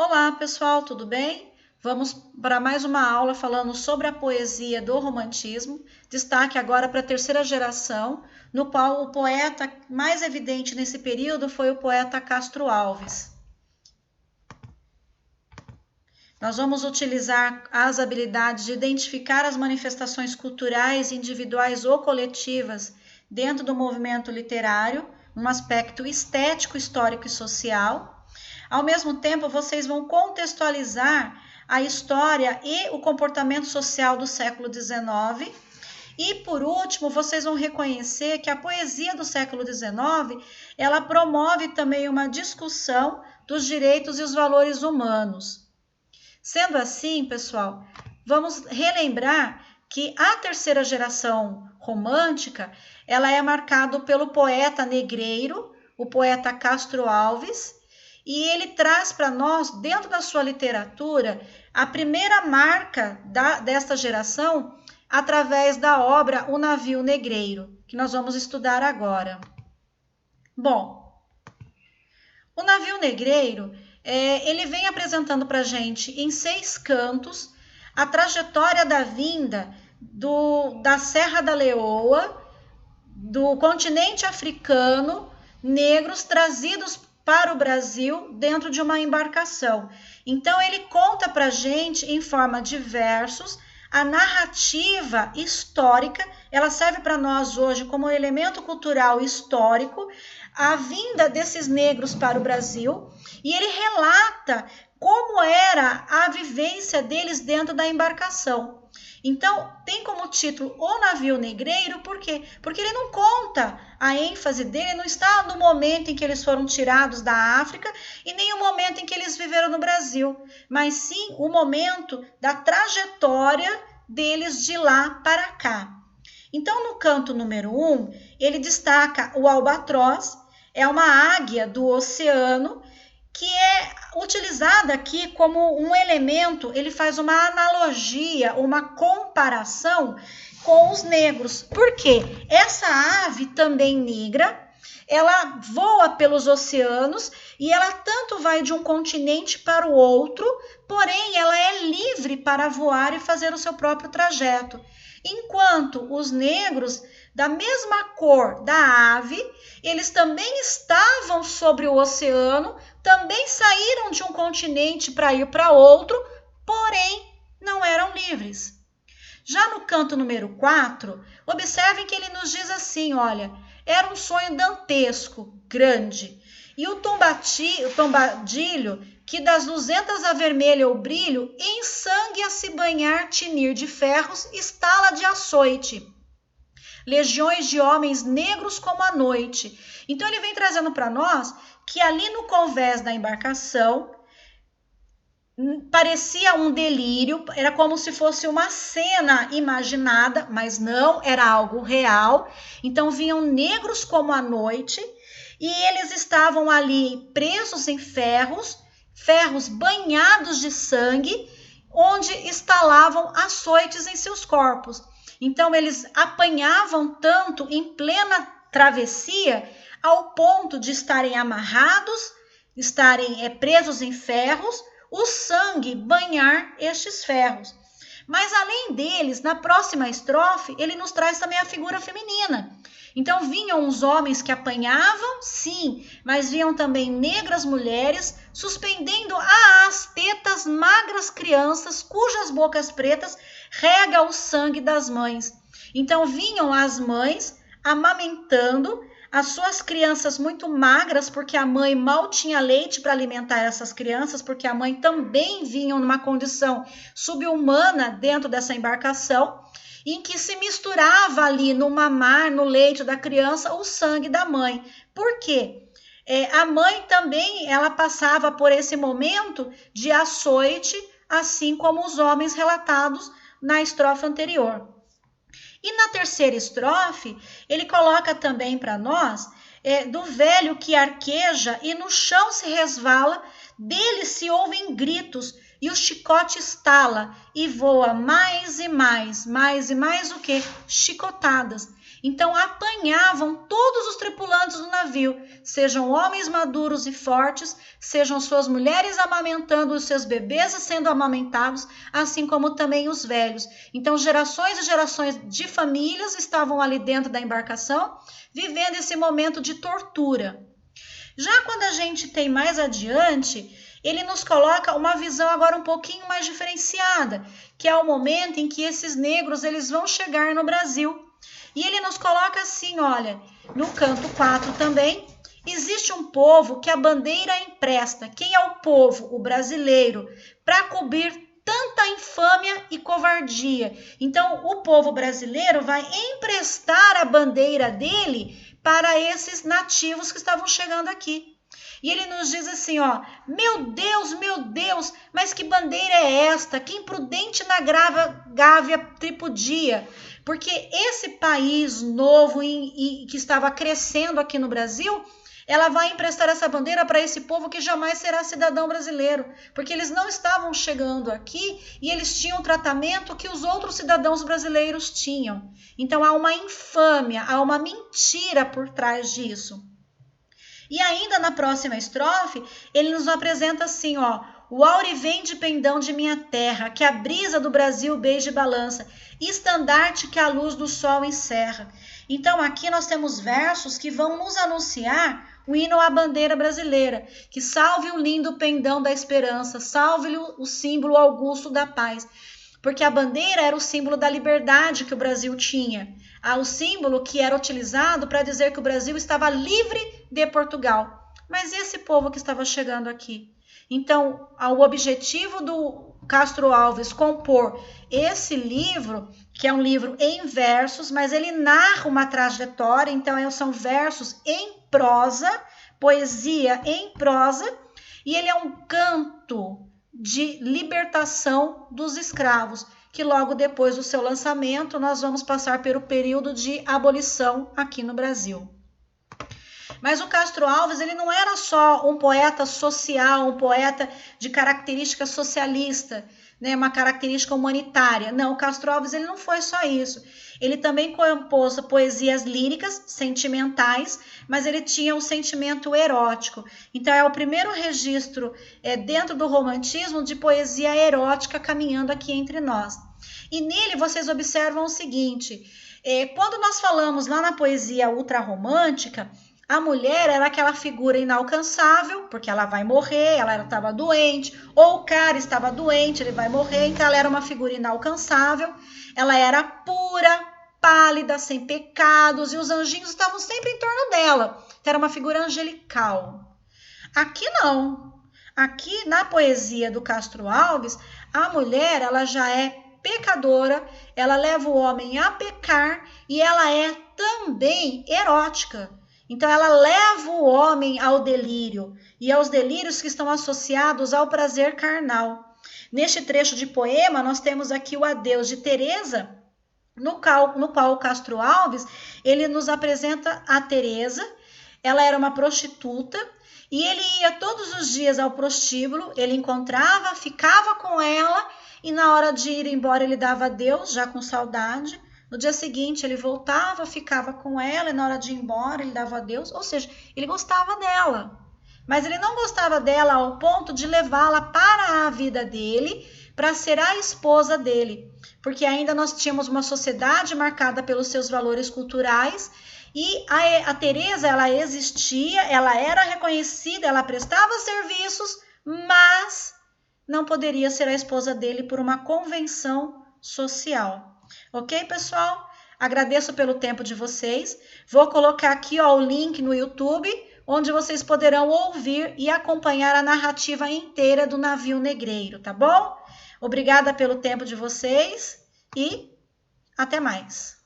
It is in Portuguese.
Olá, pessoal, tudo bem? Vamos para mais uma aula falando sobre a poesia do romantismo. Destaque agora para a terceira geração, no qual o poeta mais evidente nesse período foi o poeta Castro Alves. Nós vamos utilizar as habilidades de identificar as manifestações culturais, individuais ou coletivas dentro do movimento literário, num aspecto estético, histórico e social. Ao mesmo tempo, vocês vão contextualizar a história e o comportamento social do século XIX. E, por último, vocês vão reconhecer que a poesia do século XIX, ela promove também uma discussão dos direitos e os valores humanos. Sendo assim, pessoal, vamos relembrar que a terceira geração romântica, ela é marcada pelo poeta negreiro, o poeta Castro Alves, e ele traz para nós, dentro da sua literatura, a primeira marca desta geração através da obra O Navio Negreiro, que nós vamos estudar agora. Bom, o Navio Negreiro, ele vem apresentando para a gente em 6 cantos a trajetória da vinda da Serra da Leoa, do continente africano, negros trazidos para o Brasil dentro de uma embarcação. Então ele conta para a gente em forma de versos a narrativa histórica, ela serve para nós hoje como um elemento cultural histórico, a vinda desses negros para o Brasil, e ele relata como era a vivência deles dentro da embarcação. Então, tem como título O Navio Negreiro, por quê? Porque ele não conta, a ênfase dele não está no momento em que eles foram tirados da África e nem o momento em que eles viveram no Brasil, mas sim o momento da trajetória deles de lá para cá. Então, no canto número 1, ele destaca o albatroz, é uma águia do oceano, que é utilizada aqui como um elemento, ele faz uma analogia, uma comparação com os negros. Por quê? Essa ave também negra, ela voa pelos oceanos e ela tanto vai de um continente para o outro, porém ela é livre para voar e fazer o seu próprio trajeto. Enquanto os negros, da mesma cor da ave, eles também estavam sobre o oceano, também saíram de um continente para ir para outro, porém não eram livres. Já no canto número 4, observem que ele nos diz assim, olha, era um sonho dantesco, grande, e o tombadilho, que das 200 avermelha o brilho, em sangue a se banhar tinir de ferros, estala de açoite. Legiões de homens negros como a noite. Então ele vem trazendo para nós que ali no convés da embarcação parecia um delírio, era como se fosse uma cena imaginada, mas não, era algo real. Então vinham negros como a noite e eles estavam ali presos em ferros banhados de sangue, onde estalavam açoites em seus corpos. Então eles apanhavam tanto em plena travessia ao ponto de estarem amarrados, estarem presos em ferros, o sangue banhar estes ferros. Mas além deles, na próxima estrofe, ele nos traz também a figura feminina. Então vinham os homens que apanhavam, sim, mas vinham também negras mulheres, suspendendo às tetas magras crianças, cujas bocas pretas rega o sangue das mães. Então vinham as mães amamentando as suas crianças muito magras, porque a mãe mal tinha leite para alimentar essas crianças, porque a mãe também vinha numa condição subhumana dentro dessa embarcação, em que se misturava ali no mamar, no leite da criança, o sangue da mãe. Por quê? A mãe também, ela passava por esse momento de açoite, assim como os homens relatados na estrofe anterior. E na terceira estrofe, ele coloca também para nós do velho que arqueja e no chão se resvala, dele se ouvem gritos e o chicote estala e voa mais e mais o que? Chicotadas. Então apanhavam todos os tripulantes do navio, sejam homens maduros e fortes, sejam suas mulheres amamentando os seus bebês e sendo amamentados, assim como também os velhos. Então gerações e gerações de famílias estavam ali dentro da embarcação, vivendo esse momento de tortura. Já quando a gente tem mais adiante, ele nos coloca uma visão agora um pouquinho mais diferenciada, que é o momento em que esses negros eles vão chegar no Brasil. E ele nos coloca assim, olha, no canto 4 também, existe um povo que a bandeira empresta. Quem é o povo? O brasileiro, para cobrir tanta infâmia e covardia. Então, o povo brasileiro vai emprestar a bandeira dele para esses nativos que estavam chegando aqui. E ele nos diz assim, ó, meu Deus, mas que bandeira é esta? Que imprudente na Gávea tripudia. Porque esse país novo e que estava crescendo aqui no Brasil, ela vai emprestar essa bandeira para esse povo que jamais será cidadão brasileiro, porque eles não estavam chegando aqui e eles tinham o tratamento que os outros cidadãos brasileiros tinham. Então há uma infâmia, há uma mentira por trás disso. E ainda na próxima estrofe, ele nos apresenta assim, ó, o aurivente pendão de minha terra, que a brisa do Brasil beija e balança, estandarte que a luz do sol encerra. Então aqui nós temos versos que vão nos anunciar o hino à bandeira brasileira, que salve o lindo pendão da esperança, salve o símbolo augusto da paz. Porque a bandeira era o símbolo da liberdade que o Brasil tinha, o símbolo que era utilizado para dizer que o Brasil estava livre de Portugal. Mas e esse povo que estava chegando aqui? Então, o objetivo do Castro Alves compor esse livro, que é um livro em versos, mas ele narra uma trajetória, então são versos em prosa, poesia em prosa, e ele é um canto de libertação dos escravos, que logo depois do seu lançamento nós vamos passar pelo período de abolição aqui no Brasil. Mas o Castro Alves ele não era só um poeta social, um poeta de característica socialista, né, uma característica humanitária. Não, o Castro Alves ele não foi só isso. Ele também compôs poesias líricas, sentimentais, mas ele tinha um sentimento erótico. Então é o primeiro registro dentro do romantismo de poesia erótica caminhando aqui entre nós. E nele vocês observam o seguinte, quando nós falamos lá na poesia ultrarromântica, a mulher era aquela figura inalcançável, porque ela vai morrer, ela estava doente, ou o cara estava doente, ele vai morrer, então ela era uma figura inalcançável, ela era pura, pálida, sem pecados, e os anjinhos estavam sempre em torno dela. Então era uma figura angelical. Aqui não. Aqui na poesia do Castro Alves, a mulher ela já é pecadora, ela leva o homem a pecar e ela é também erótica. Então, ela leva o homem ao delírio e aos delírios que estão associados ao prazer carnal. Neste trecho de poema, nós temos aqui o adeus de Teresa, no qual o Castro Alves ele nos apresenta a Teresa. Ela era uma prostituta e ele ia todos os dias ao prostíbulo, ele encontrava, ficava com ela e na hora de ir embora ele dava adeus, já com saudade. No dia seguinte, ele voltava, ficava com ela, e na hora de ir embora, ele dava adeus. Ou seja, ele gostava dela. Mas ele não gostava dela ao ponto de levá-la para a vida dele, para ser a esposa dele. Porque ainda nós tínhamos uma sociedade marcada pelos seus valores culturais, e a Teresa, ela existia, ela era reconhecida, ela prestava serviços, mas não poderia ser a esposa dele por uma convenção social. Ok, pessoal? Agradeço pelo tempo de vocês. Vou colocar aqui ó, o link no YouTube, onde vocês poderão ouvir e acompanhar a narrativa inteira do navio negreiro, tá bom? Obrigada pelo tempo de vocês e até mais.